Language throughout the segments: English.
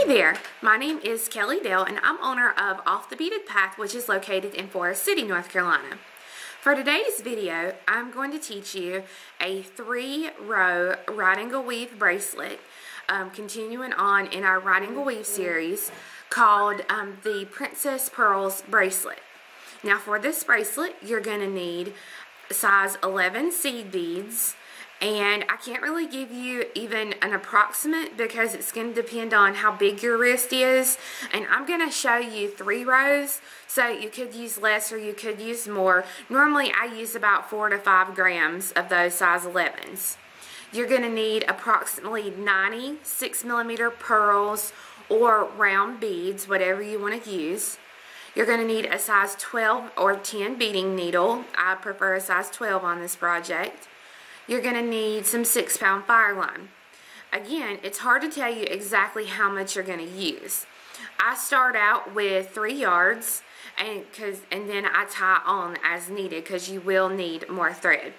there, my name is Kelly Dale and I'm owner of Off the Beaded Path, which is located in Forest City, North Carolina. For today's video, I'm going to teach you a 3-row right angle weave bracelet, continuing on in our right angle weave series called the Princess Pearls bracelet. Now for this bracelet, you're going to need size 11 seed beads. And I can't really give you even an approximate because it's going to depend on how big your wrist is. And I'm going to show you 3 rows, so you could use less or you could use more. Normally I use about 4 to 5 grams of those size 11s. You're going to need approximately 90 6mm pearls or round beads, whatever you want to use. You're going to need a size 12 or 10 beading needle. I prefer a size 12 on this project. You're going to need some 6-pound Fireline. Again, it's hard to tell you exactly how much you're going to use. I start out with 3 yards and then I tie on as needed because you will need more thread.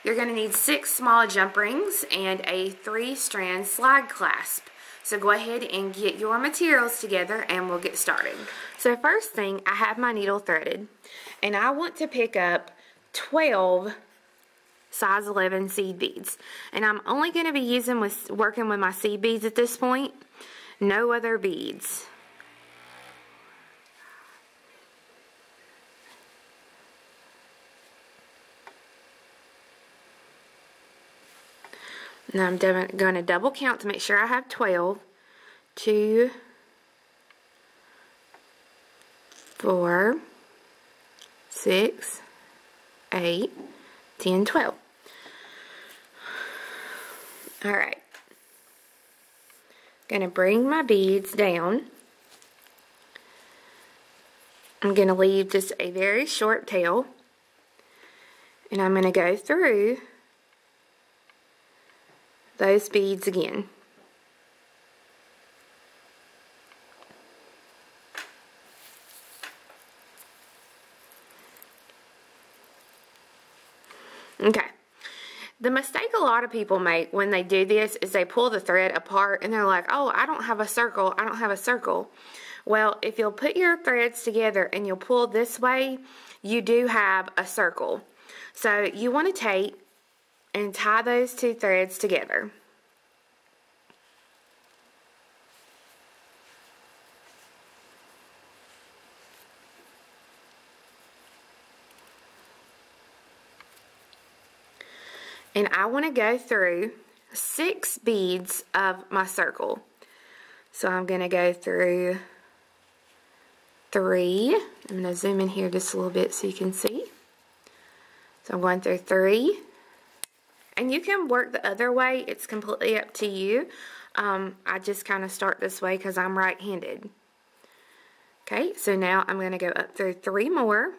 You're going to need 6 small jump rings and a 3-strand slide clasp. So go ahead and get your materials together and we'll get started. So first thing, I have my needle threaded and I want to pick up 12 size 11 seed beads, and I'm only going to be working with my seed beads at this point, no other beads. Now I'm going to double count to make sure I have 12. 2, 4, 6, 8, 10, 12. Alright, going to bring my beads down. I'm going to leave just a very short tail, and I'm going to go through those beads again. Okay. The mistake a lot of people make when they do this is they pull the thread apart and they're like, oh, I don't have a circle, I don't have a circle. Well, if you'll put your threads together and you'll pull this way, you do have a circle. So you want to take and tie those 2 threads together. And I want to go through 6 beads of my circle. So I'm going to go through 3. I'm going to zoom in here just a little bit so you can see. So I'm going through 3. And you can work the other way. It's completely up to you. I just kind of start this way because I'm right-handed. Okay, so now I'm going to go up through 3 more.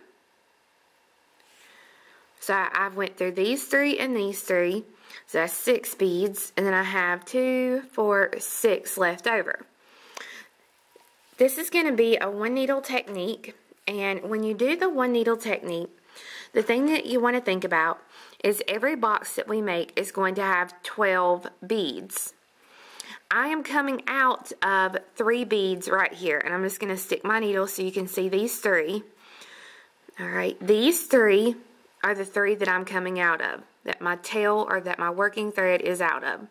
So I've went through these 3 and these 3, so that's 6 beads, and then I have 2, 4, 6 left over. This is going to be a 1 needle technique, and when you do the 1 needle technique, the thing that you want to think about is every box that we make is going to have 12 beads. I am coming out of 3 beads right here, and I'm just going to stick my needle so you can see these 3. Alright, these 3 are the 3 that I'm coming out of, that my tail or that my working thread is out of.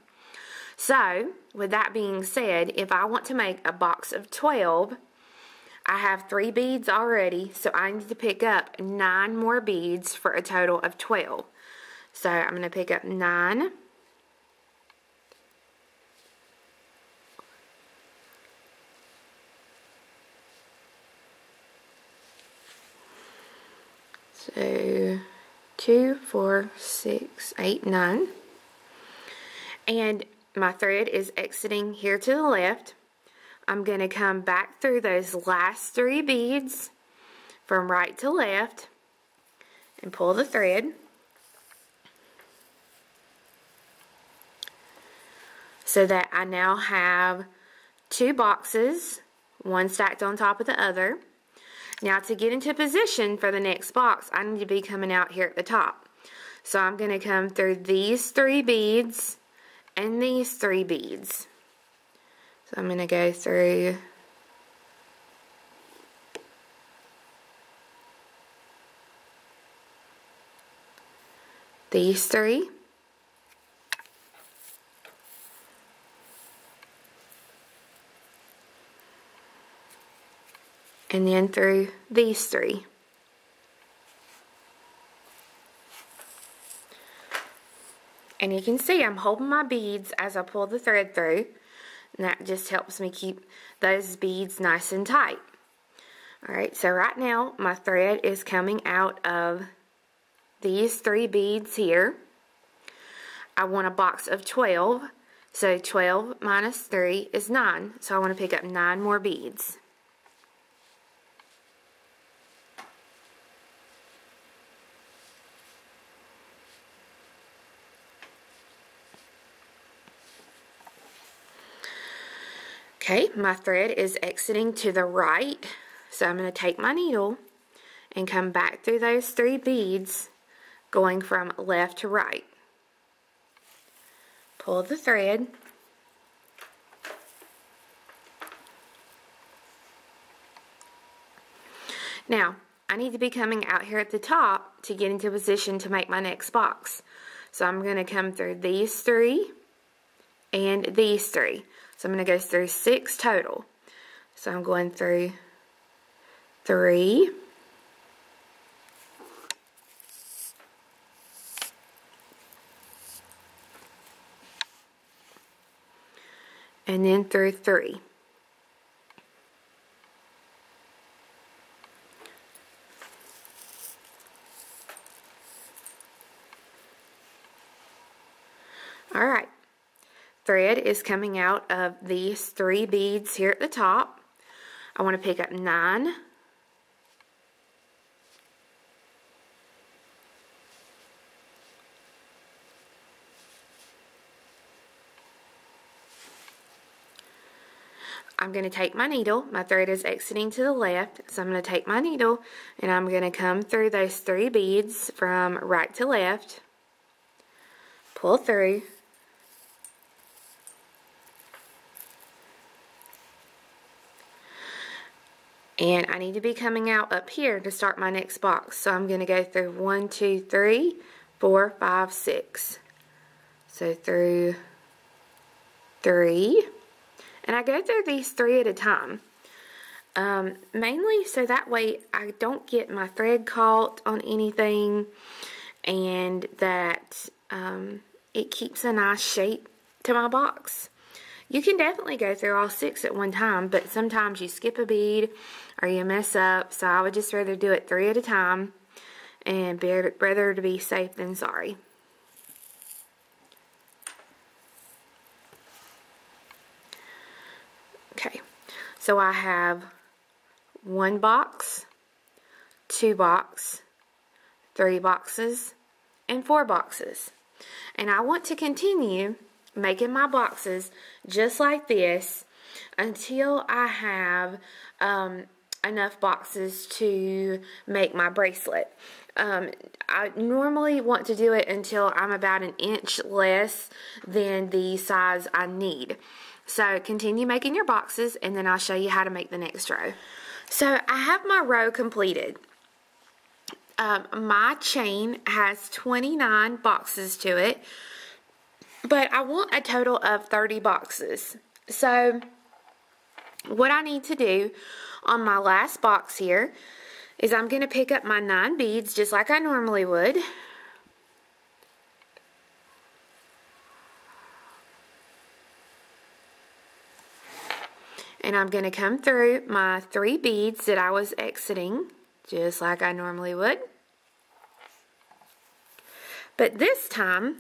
So, with that being said, if I want to make a box of 12, I have 3 beads already, so I need to pick up 9 more beads for a total of 12. So, I'm going to pick up 9. So 2, 4, 6, 8, 9. And my thread is exiting here to the left. I'm going to come back through those last 3 beads from right to left and pull the thread. So that I now have 2 boxes, one stacked on top of the other. Now to get into position for the next box, I need to be coming out here at the top. So I'm going to come through these 3 beads and these 3 beads. So I'm going to go through these 3. And then through these 3. And you can see I'm holding my beads as I pull the thread through. And that just helps me keep those beads nice and tight. Alright, so right now my thread is coming out of these 3 beads here. I want a box of 12. So 12 minus 3 is 9. So I want to pick up 9 more beads. Okay, my thread is exiting to the right, so I'm going to take my needle and come back through those 3 beads, going from left to right. Pull the thread. Now, I need to be coming out here at the top to get into position to make my next box. So I'm going to come through these 3 and these 3. So I'm going to go through 6 total. So I'm going through 3, and then through 3. Alright, thread is coming out of these 3 beads here at the top. I want to pick up 9. I'm going to take my needle. My thread is exiting to the left, so I'm going to take my needle and I'm going to come through those 3 beads from right to left, pull through, and I need to be coming out up here to start my next box. So I'm going to go through 1, 2, 3, 4, 5, 6. So through 3. And I go through these 3 at a time. Mainly so that way I don't get my thread caught on anything, and that it keeps a nice shape to my box. You can definitely go through all 6 at one time, but sometimes you skip a bead or you mess up, so I would just rather do it 3 at a time, and rather to be safe than sorry. Okay, so I have 1 box, 2 boxes, 3 boxes, and 4 boxes. And I want to continue making my boxes just like this until I have enough boxes to make my bracelet. I normally want to do it until I'm about an inch less than the size I need. So continue making your boxes, and then I'll show you how to make the next row. So I have my row completed. My chain has 29 boxes to it, but I want a total of 30 boxes. So what I need to do on my last box here is I'm going to pick up my 9 beads just like I normally would. And I'm going to come through my 3 beads that I was exiting, just like I normally would. But this time,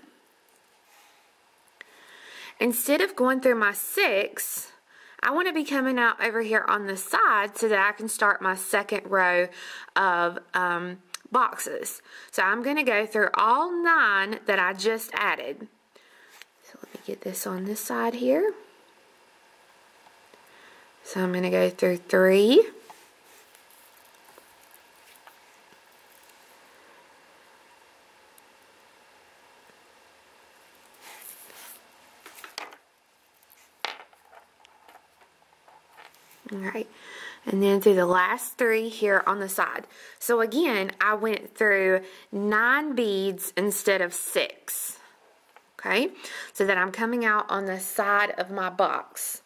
instead of going through my 6, I want to be coming out over here on the side so that I can start my second row of boxes. So I'm going to go through all 9 that I just added. So let me get this on this side here. So I'm going to go through 3, Alright, and then through the last 3 here on the side. So again, I went through 9 beads instead of 6. Okay, so that I'm coming out on the side of my box.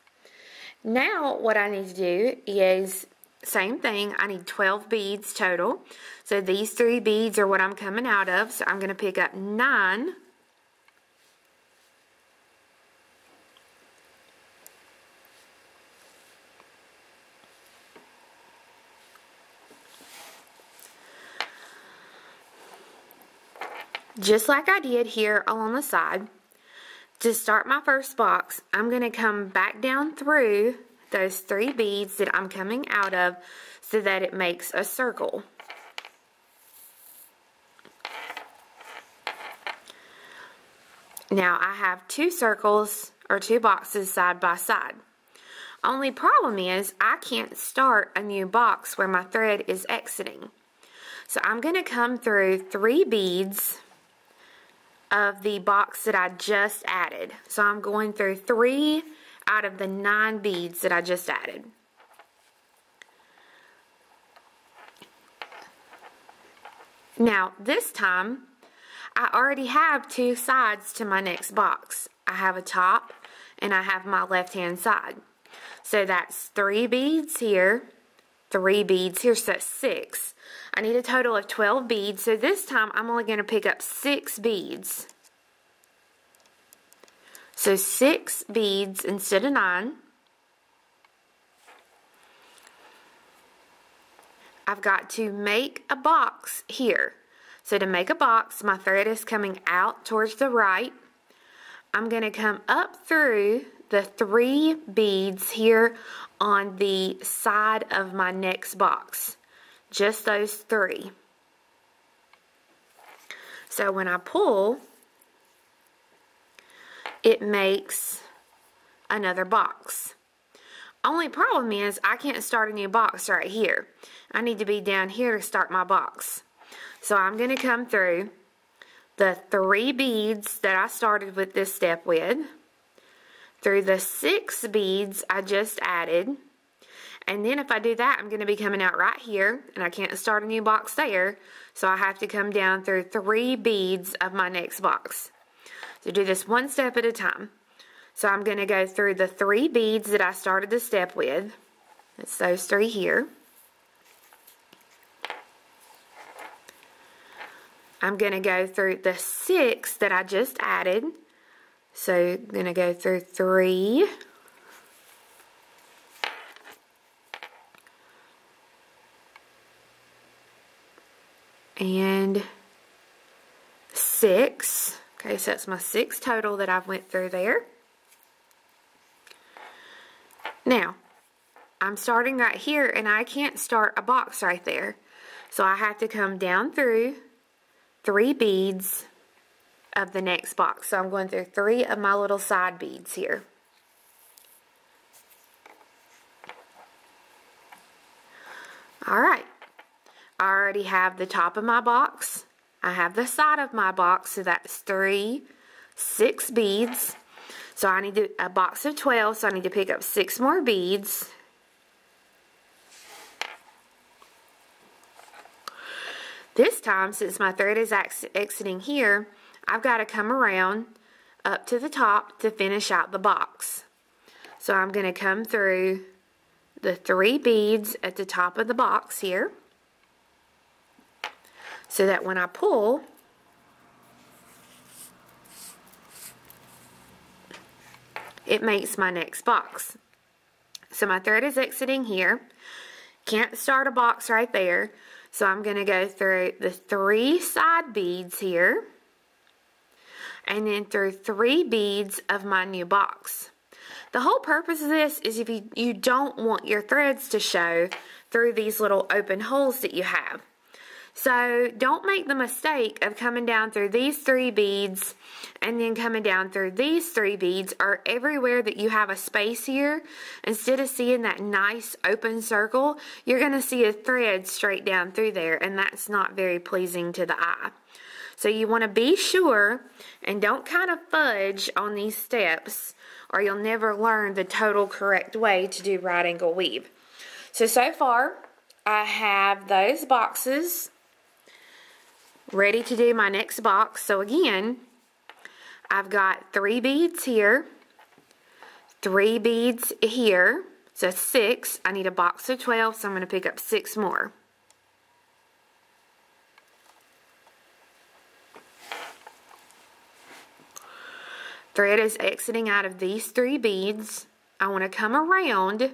Now what I need to do is, same thing, I need 12 beads total. So these 3 beads are what I'm coming out of, so I'm going to pick up 9. Just like I did here along the side. To start my first box, I'm going to come back down through those 3 beads that I'm coming out of so that it makes a circle. Now I have 2 circles or 2 boxes side by side. Only problem is I can't start a new box where my thread is exiting. So I'm going to come through 3 beads of the box that I just added. So I'm going through 3 out of the 9 beads that I just added. Now this time I already have 2 sides to my next box. I have a top and I have my left hand side. So that's 3 beads here, 3 beads here, so that's 6. I need a total of 12 beads, so this time I'm only going to pick up 6 beads. So 6 beads instead of 9. I've got to make a box here. So to make a box, my thread is coming out towards the right. I'm going to come up through the 3 beads here on the side of my next box. Just those 3. So when I pull, it makes another box. Only problem is I can't start a new box right here. I need to be down here to start my box. So I'm going to come through the 3 beads that I started with this step with, through the 6 beads I just added, and then if I do that, I'm going to be coming out right here, and I can't start a new box there, so I have to come down through 3 beads of my next box. So do this one step at a time. So I'm going to go through the 3 beads that I started the step with. It's those 3 here. I'm going to go through the 6 that I just added. So I'm going to go through 3. And 6. Okay, so that's my 6 total that I've went through there. Now, I'm starting right here and I can't start a box right there. So I have to come down through 3 beads of the next box. So I'm going through 3 of my little side beads here. Alright, I already have the top of my box. I have the side of my box, so that's 3, 6 beads. So I need a box of 12, so I need to pick up 6 more beads. This time, since my thread is exiting here, I've got to come around up to the top to finish out the box. So I'm going to come through the 3 beads at the top of the box here, so that when I pull, it makes my next box. So my thread is exiting here. Can't start a box right there. So I'm going to go through the 3 side beads here, and then through 3 beads of my new box. The whole purpose of this is if you don't want your threads to show through these little open holes that you have. So don't make the mistake of coming down through these 3 beads and then coming down through these 3 beads, or everywhere that you have a space here. Instead of seeing that nice open circle, you're going to see a thread straight down through there, and that's not very pleasing to the eye. So you want to be sure and don't kind of fudge on these steps or you'll never learn the total correct way to do right angle weave. So far, I have those boxes ready to do my next box. So again, I've got 3 beads here, 3 beads here, so 6. I need a box of 12, so I'm going to pick up 6 more. Thread is exiting out of these 3 beads. I want to come around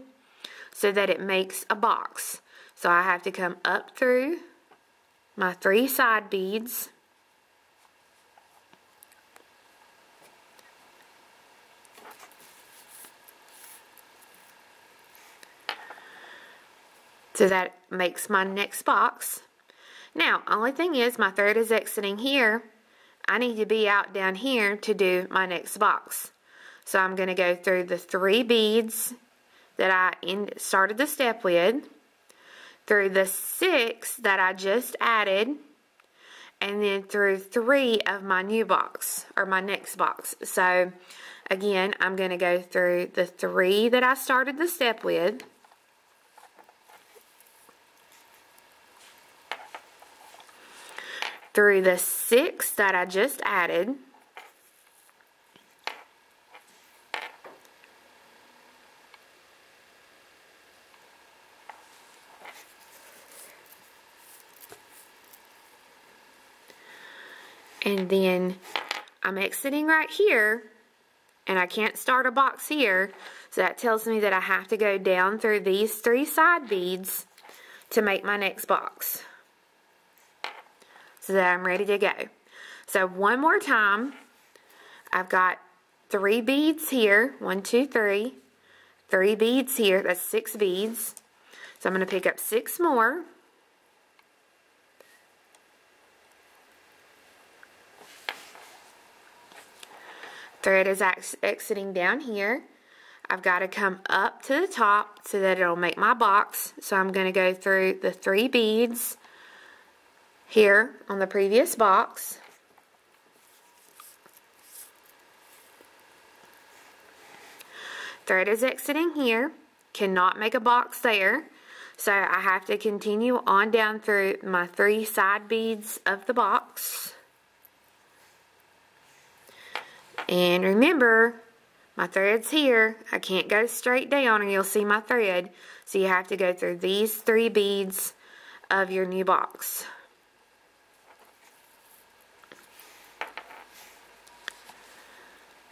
so that it makes a box. So I have to come up through my 3 side beads. So that makes my next box. Now, only thing is my thread is exiting here. I need to be out down here to do my next box. So I'm going to go through the 3 beads that I started the step with, through the 6 that I just added, and then through 3 of my new box, or my next box. So again, I'm going to go through the 3 that I started the step with, through the 6 that I just added, and then I'm exiting right here, and I can't start a box here, so that tells me that I have to go down through these 3 side beads to make my next box, so that I'm ready to go. So one more time, I've got 3 beads here, 1, 2, 3, 3 beads here, that's 6 beads. So I'm going to pick up 6 more. Thread is exiting down here. I've got to come up to the top so that it'll make my box. So I'm going to go through the 3 beads here on the previous box. Thread is exiting here. Cannot make a box there. So I have to continue on down through my 3 side beads of the box. And remember, my thread's here. I can't go straight down or you'll see my thread. So you have to go through these 3 beads of your new box.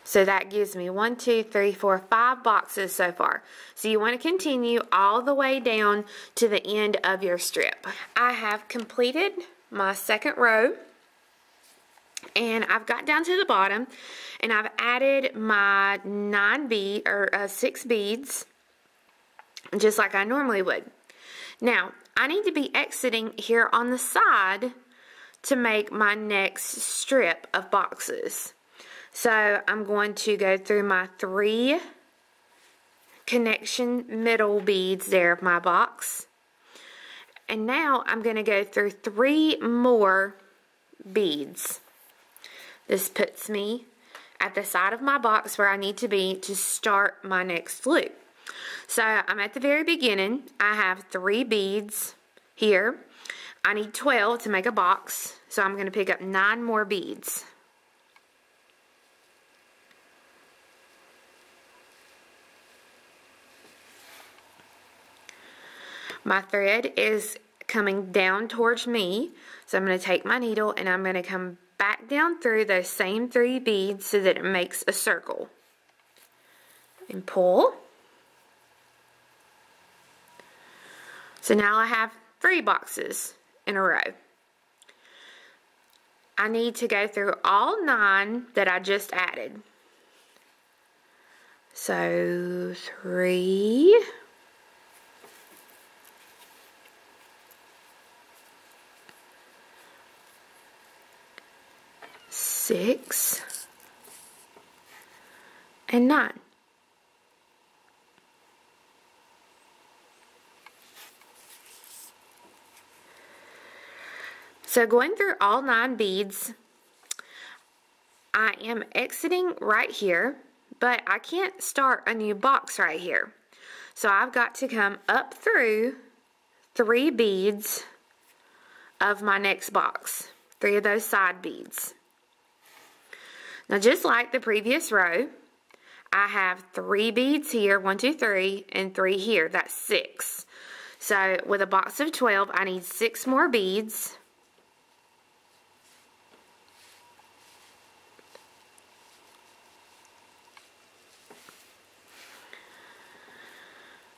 So that gives me 1, 2, 3, 4, 5 boxes so far. So you want to continue all the way down to the end of your strip. I have completed my second row, and I've got down to the bottom, and I've added my 6 beads, just like I normally would. Now, I need to be exiting here on the side to make my next strip of boxes. So I'm going to go through my 3 connection middle beads there of my box. And now I'm going to go through 3 more beads. This puts me at the side of my box where I need to be to start my next loop. So I'm at the very beginning. I have 3 beads here. I need 12 to make a box. So I'm going to pick up 9 more beads. My thread is coming down towards me, so I'm going to take my needle and I'm going to come back down through those same 3 beads so that it makes a circle. And pull. So now I have 3 boxes in a row. I need to go through all 9 that I just added. So 3... 6 and 9. So going through all 9 beads, I am exiting right here, but I can't start a new box right here. So I've got to come up through 3 beads of my next box, 3 of those side beads. Now just like the previous row, I have 3 beads here, 1, 2, 3, and 3 here. That's 6. So with a box of 12, I need 6 more beads.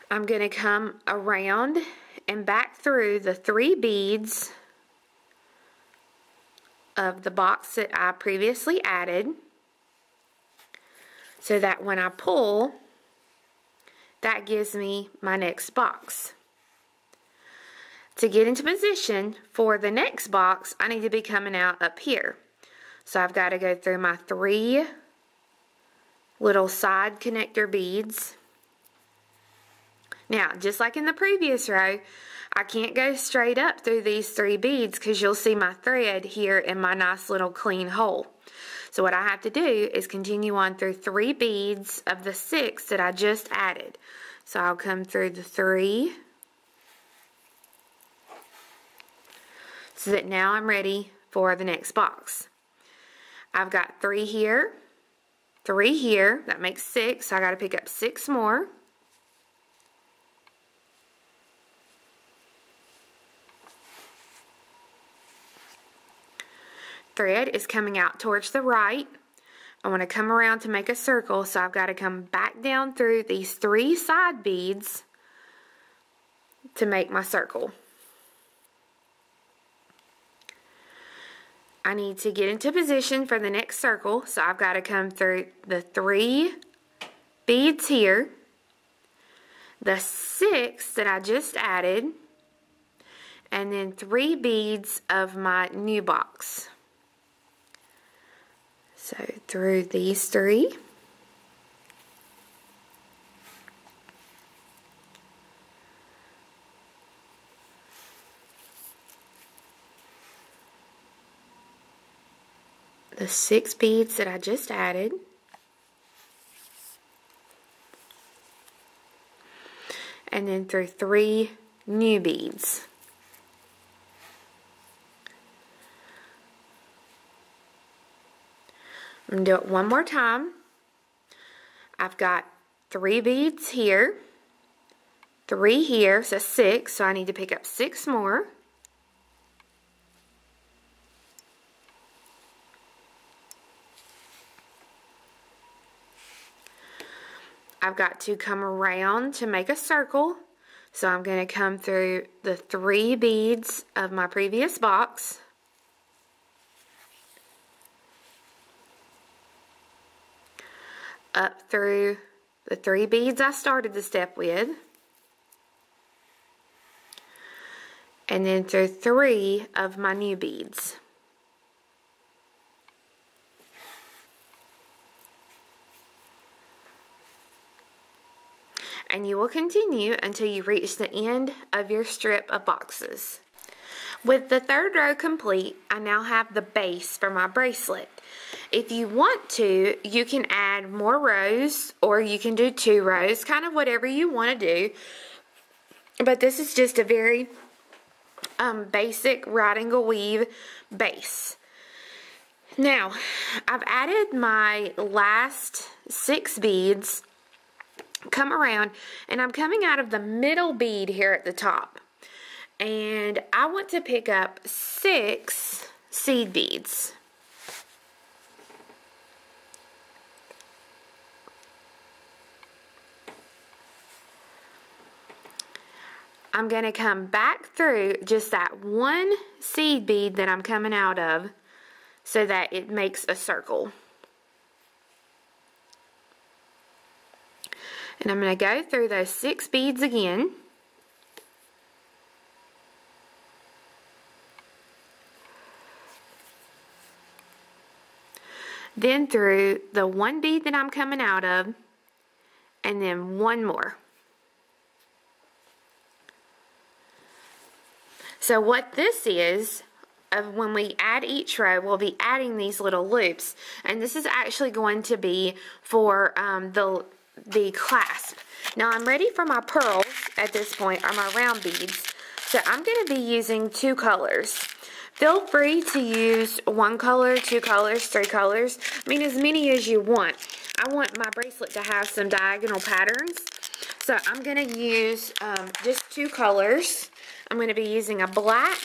I'm going to come around and back through the 3 beads of the box that I previously added, so that when I pull, that gives me my next box. To get into position for the next box, I need to be coming out up here. So I've got to go through my 3 little side connector beads. Now, just like in the previous row, I can't go straight up through these 3 beads because you'll see my thread here in my nice little clean hole. So what I have to do is continue on through 3 beads of the 6 that I just added. So I'll come through the 3. So that now I'm ready for the next box. I've got 3 here, 3 here, that makes 6, so I got to pick up 6 more. Thread is coming out towards the right. I want to come around to make a circle, so I've got to come back down through these 3 side beads to make my circle. I need to get into position for the next circle, so I've got to come through the 3 beads here, the 6 that I just added, and then 3 beads of my new box. So through these 3. The 6 beads that I just added. And then through 3 new beads. I'm going to do it one more time. I've got 3 beads here, 3 here, so 6, so I need to pick up 6 more. I've got to come around to make a circle, so I'm going to come through the 3 beads of my previous box. Up through the 3 beads I started the step with, and then through 3 of my new beads. And you will continue until you reach the end of your strip of boxes. With the 3rd row complete, I now have the base for my bracelet. If you want to, you can add more rows, or you can do 2 rows, kind of whatever you want to do. But this is just a very basic right angle weave base. Now, I've added my last 6 beads, come around, and I'm coming out of the middle bead here at the top. And I want to pick up 6 seed beads. I'm going to come back through just that 1 seed bead that I'm coming out of, so that it makes a circle. And I'm going to go through those 6 beads again. Then through the 1 bead that I'm coming out of, and then 1 more. So what this is of when we add each row, we'll be adding these little loops, and this is actually going to be for the clasp. Now I'm ready for my pearls at this point, or my round beads, so I'm going to be using 2 colors. Feel free to use 1 color, 2 colors, 3 colors, I mean as many as you want. I want my bracelet to have some diagonal patterns, so I'm going to use just 2 colors. I'm going to be using a black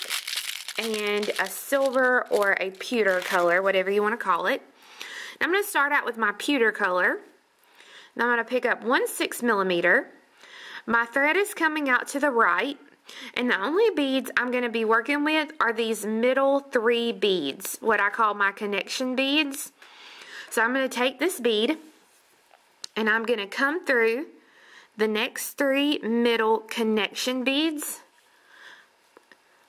and a silver or a pewter color, whatever you want to call it. I'm going to start out with my pewter color. Now I'm going to pick up 1/6 millimeter. My thread is coming out to the right, and the only beads I'm going to be working with are these middle 3 beads, what I call my connection beads. So I'm going to take this bead, and I'm going to come through the next 3 middle connection beads.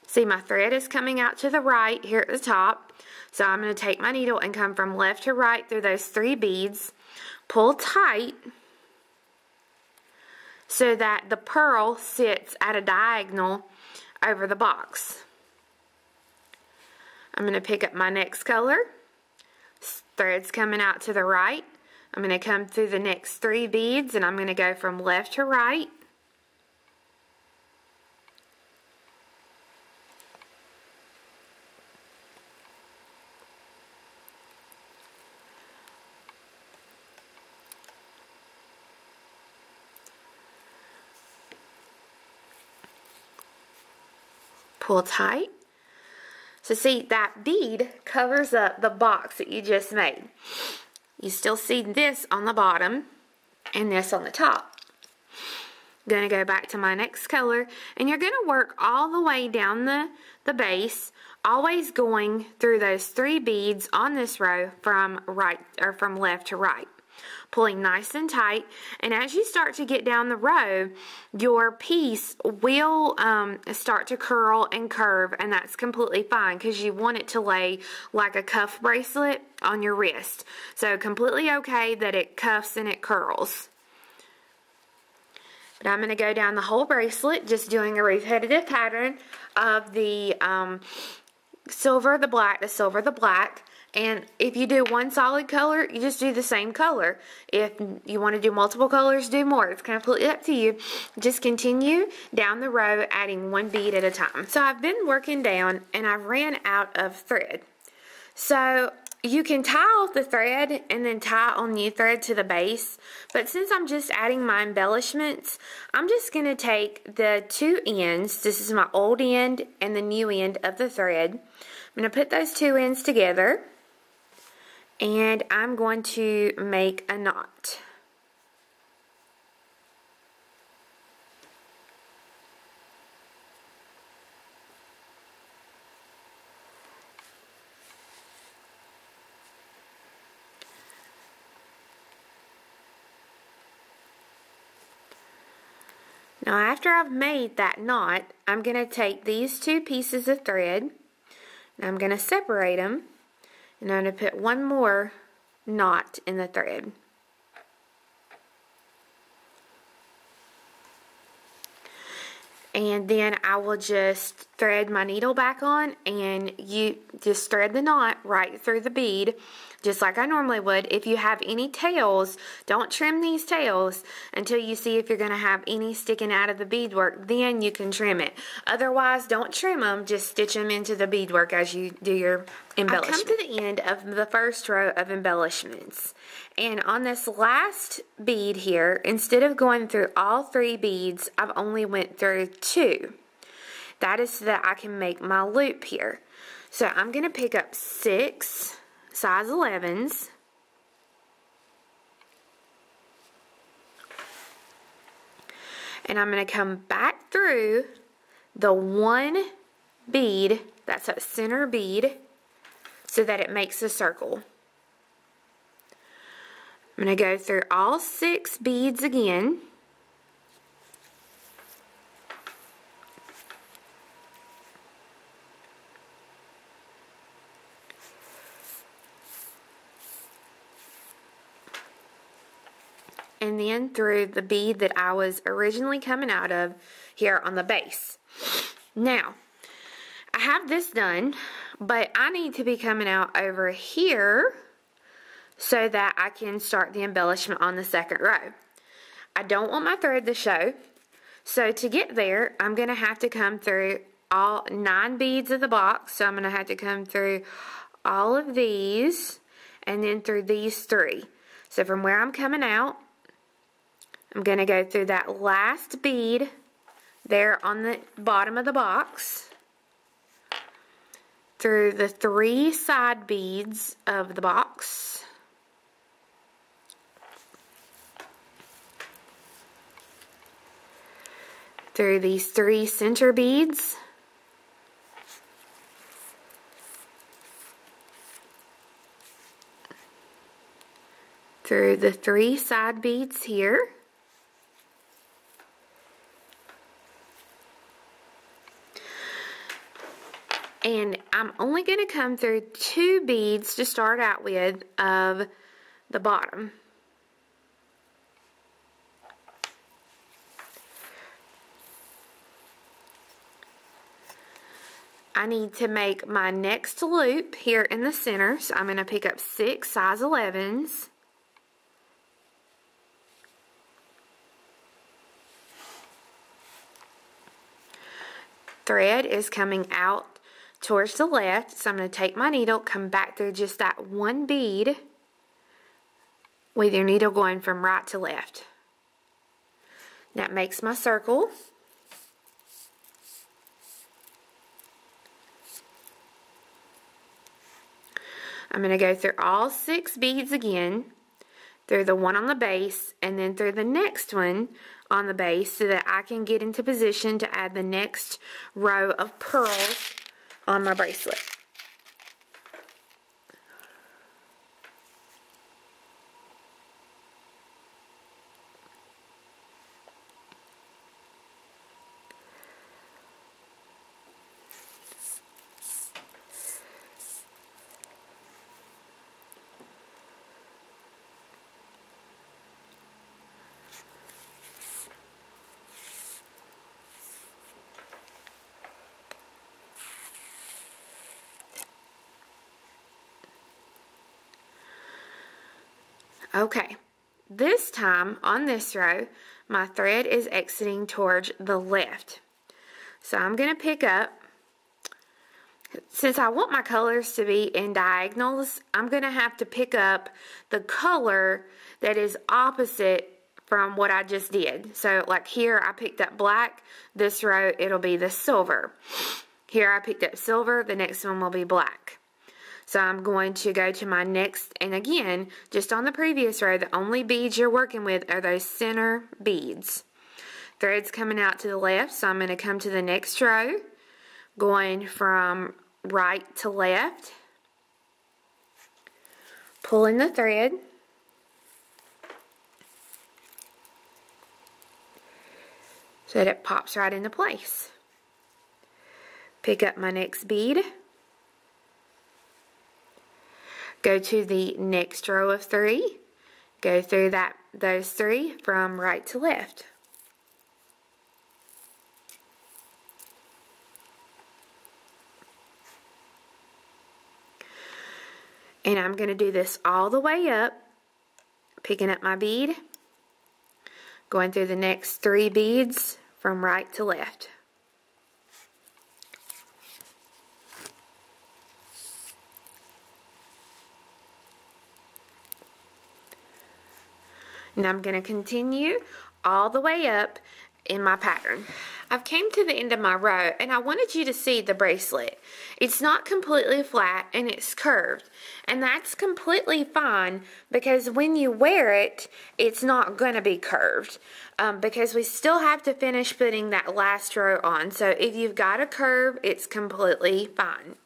See, my thread is coming out to the right here at the top. So I'm going to take my needle and come from left to right through those 3 beads. Pull tight so that the pearl sits at a diagonal over the box. I'm going to pick up my next color. Thread's coming out to the right. I'm going to come through the next 3 beads, and I'm going to go from left to right. Pull tight. So see, that bead covers up the box that you just made. You still see this on the bottom and this on the top. I'm going to go back to my next color, and you're going to work all the way down the base, always going through those 3 beads on this row from left to right. Pulling nice and tight, and as you start to get down the row, your piece will start to curl and curve, and that's completely fine because you want it to lay like a cuff bracelet on your wrist. So completely okay that it cuffs and it curls. But I'm going to go down the whole bracelet, just doing a repetitive pattern of the silver, the black, the silver, the black. And if you do one solid color, you just do the same color. If you want to do multiple colors, do more. It's completely up to you. Just continue down the row, adding 1 bead at a time. So I've been working down, and I've ran out of thread. So you can tie off the thread and then tie on new thread to the base. But since I'm just adding my embellishments, I'm just going to take the 2 ends. This is my old end and the new end of the thread. I'm going to put those 2 ends together, and I'm going to make a knot. Now after I've made that knot, I'm going to take these 2 pieces of thread, and I'm going to separate them, and I'm going to put 1 more knot in the thread. And then I will just thread my needle back on, and you just thread the knot right through the bead, just like I normally would. If you have any tails, don't trim these tails until you see if you're going to have any sticking out of the beadwork. Then you can trim it. Otherwise, don't trim them. Just stitch them into the beadwork as you do your embellishment. I've come to the end of the first row of embellishments. And on this last bead here, instead of going through all 3 beads, I've only went through 2. That is so that I can make my loop here. So I'm going to pick up 6 size 11s. And I'm going to come back through the 1 bead, that's a center bead, so that it makes a circle. I'm going to go through all 6 beads again. And then through the bead that I was originally coming out of here on the base. Now, I have this done, but I need to be coming out over here so that I can start the embellishment on the second row. I don't want my thread to show, so to get there, I'm going to have to come through all 9 beads of the box. So I'm going to have to come through all of these and then through these 3. So from where I'm coming out, I'm going to go through that last bead there on the bottom of the box, through the 3 side beads of the box, through these 3 center beads, through the 3 side beads here, and I'm only going to come through 2 beads to start out with of the bottom. I need to make my next loop here in the center, so I'm going to pick up 6 size 11s. Thread is coming out towards the left, so I'm going to take my needle, come back through just that 1 bead with your needle going from right to left. That makes my circle. I'm going to go through all 6 beads again, through the one on the base, and then through the next one on the base so that I can get into position to add the next row of pearls on my bracelet. Okay, this time on this row, my thread is exiting towards the left. So I'm going to pick up, since I want my colors to be in diagonals, I'm going to have to pick up the color that is opposite from what I just did. So like here I picked up black, this row it'll be the silver. Here I picked up silver, the next one will be black. So I'm going to go to my next, and again, just on the previous row, the only beads you're working with are those center beads. Thread's coming out to the left, so I'm going to come to the next row, going from right to left, pulling the thread, so that it pops right into place. Pick up my next bead. Go to the next row of 3. Go through those 3 from right to left. And I'm going to do this all the way up, picking up my bead, going through the next 3 beads from right to left. And I'm going to continue all the way up in my pattern. I've came to the end of my row and I wanted you to see the bracelet. It's not completely flat and it's curved. And that's completely fine because when you wear it, it's not going to be curved. Because we still have to finish putting that last row on. So if you've got a curve, it's completely fine.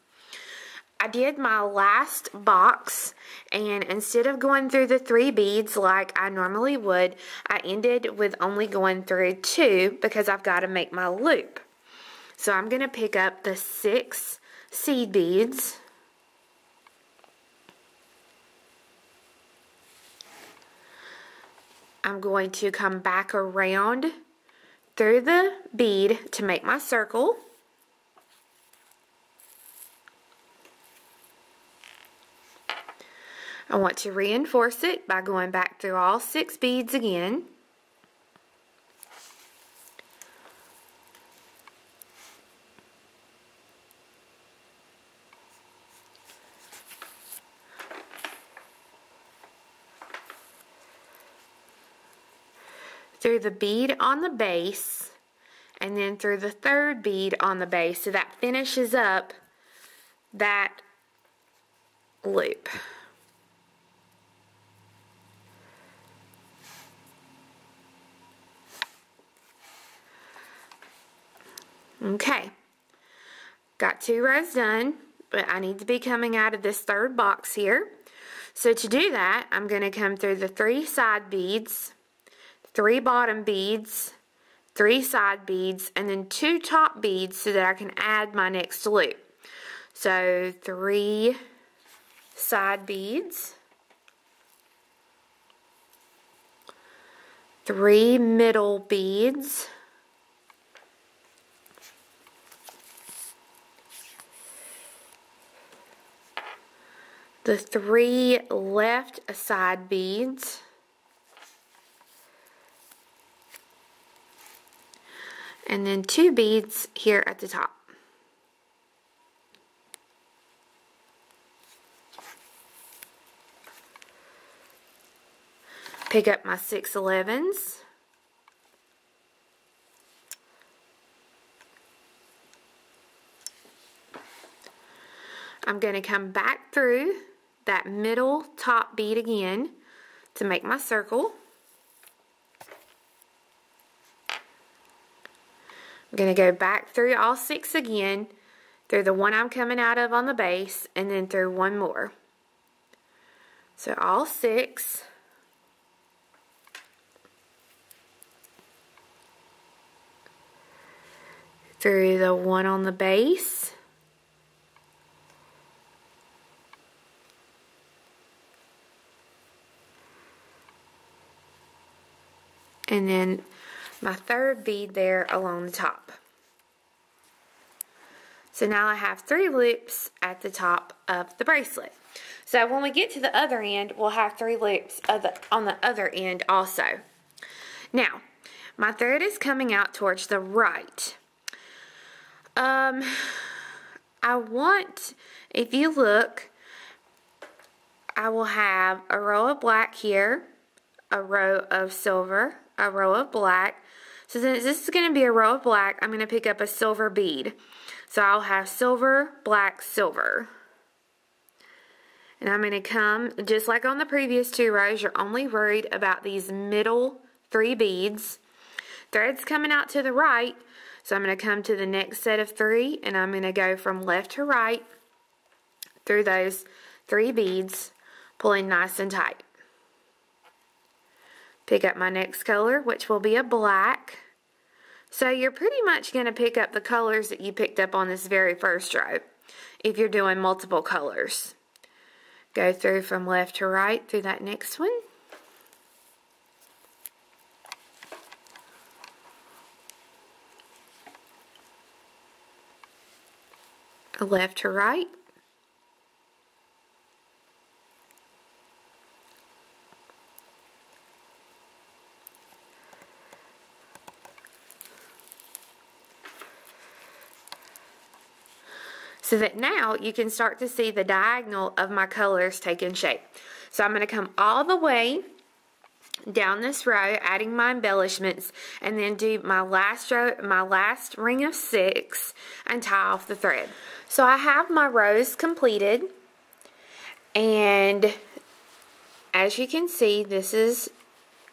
I did my last box, and instead of going through the 3 beads like I normally would, I ended with only going through 2 because I've got to make my loop. So I'm going to pick up the 6 seed beads. I'm going to come back around through the bead to make my circle. I want to reinforce it by going back through all 6 beads again. Through the bead on the base, and then through the 3rd bead on the base, so that finishes up that loop. Okay, got 2 rows done, but I need to be coming out of this 3rd box here. So to do that, I'm going to come through the 3 side beads, 3 bottom beads, 3 side beads, and then 2 top beads so that I can add my next loop. So 3 side beads, 3 middle beads, the 3 left side beads, and then 2 beads here at the top. Pick up my 6/11s. I'm going to come back through that middle top bead again to make my circle. I'm going to go back through all 6 again, through the one I'm coming out of on the base, and then through 1 more. So all 6. Through the one on the base. And then my 3rd bead there along the top. So now I have 3 loops at the top of the bracelet. So when we get to the other end, we'll have 3 loops on the other end also. Now, my thread is coming out towards the right. I want, if you look, I will have a row of black here, a row of silver, a row of black. So since this is going to be a row of black, I'm going to pick up a silver bead. So I'll have silver, black, silver. And I'm going to come, just like on the previous 2 rows, you're only worried about these middle 3 beads. Thread's coming out to the right, so I'm going to come to the next set of 3, and I'm going to go from left to right through those 3 beads, pulling nice and tight. Pick up my next color, which will be a black. So you're pretty much going to pick up the colors that you picked up on this very first row if you're doing multiple colors. Go through from left to right through that next one. Left to right. So that now you can start to see the diagonal of my colors taking shape. So I'm going to come all the way down this row, adding my embellishments, and then do my last row, my last ring of 6, and tie off the thread. So I have my rows completed, and as you can see, this is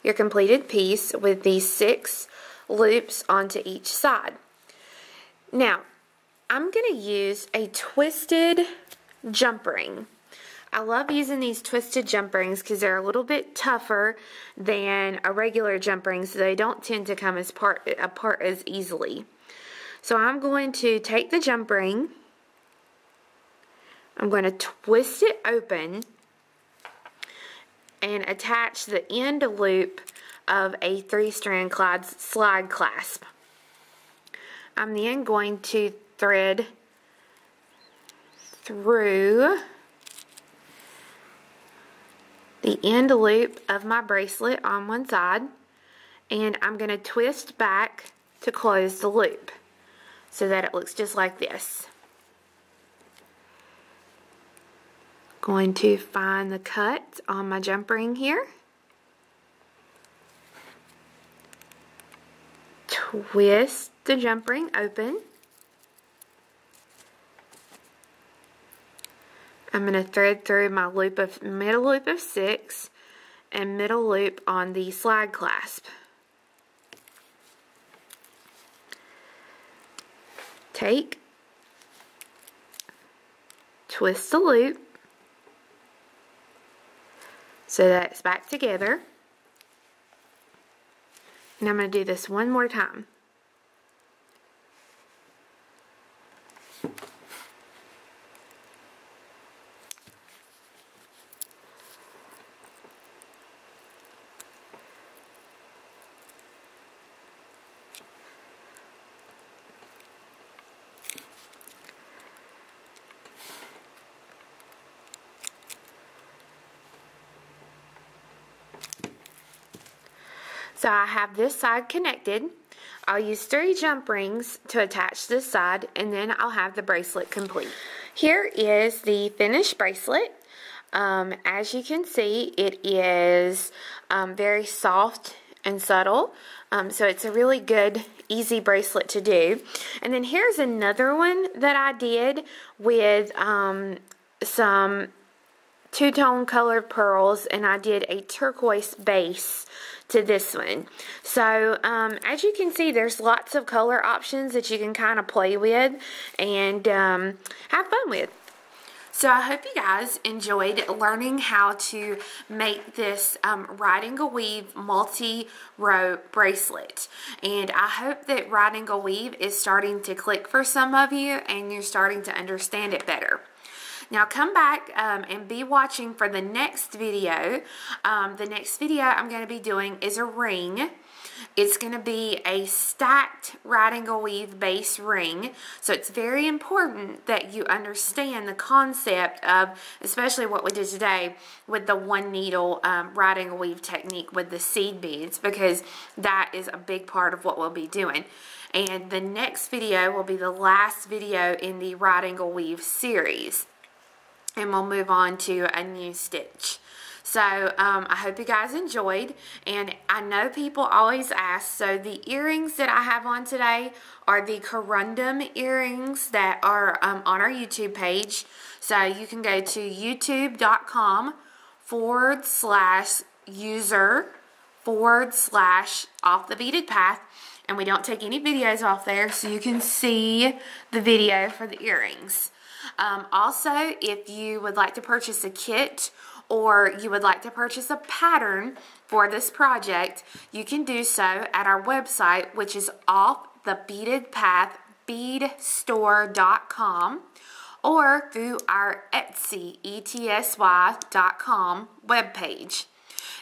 your completed piece with these 6 loops onto each side. Now, I'm going to use a twisted jump ring. I love using these twisted jump rings because they're a little bit tougher than a regular jump ring, so they don't tend to come apart as easily. So I'm going to take the jump ring, I'm going to twist it open and attach the end loop of a 3-strand slide clasp. I'm then going to thread the end loop of my bracelet on one side, and I'm going to twist back to close the loop so that it looks just like this. Going to find the cut on my jump ring here. Twist the jump ring open. I'm going to thread through my middle loop of 6 and middle loop on the slide clasp. Take, twist the loop so that it's back together. And I'm going to do this one more time. So I have this side connected. I'll use 3 jump rings to attach this side, and then I'll have the bracelet complete. Here is the finished bracelet. As you can see, it is very soft and subtle. So it's a really good, easy bracelet to do. And then here's another one that I did with some two-tone colored pearls, and I did a turquoise base to this one. So as you can see, there's lots of color options that you can kind of play with and have fun with. So I hope you guys enjoyed learning how to make this right angle weave multi-row bracelet. And I hope that right angle weave is starting to click for some of you and you're starting to understand it better. Now come back and be watching for the next video. The next video I'm going to be doing is a ring. It's going to be a stacked right angle weave base ring. So it's very important that you understand the concept of, especially what we did today with the one needle right angle weave technique with the seed beads, because that is a big part of what we'll be doing. And the next video will be the last video in the right angle weave series. And we'll move on to a new stitch. So I hope you guys enjoyed, and I know people always ask, so the earrings that I have on today are the corundum earrings that are on our YouTube page. So you can go to youtube.com/user/off-the-beaded-path, and we don't take any videos off there, so you can see the video for the earrings. Also, if you would like to purchase a kit or you would like to purchase a pattern for this project, you can do so at our website, which is offthebeadedpath.beadstore.com, or through our Etsy, etsy.com webpage.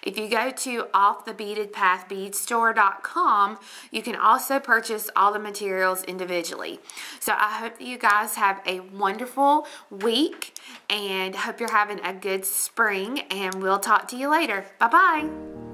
If you go to offthebeadedpath.beadstore.com, you can also purchase all the materials individually. So I hope that you guys have a wonderful week and hope you're having a good spring, and we'll talk to you later. Bye-bye.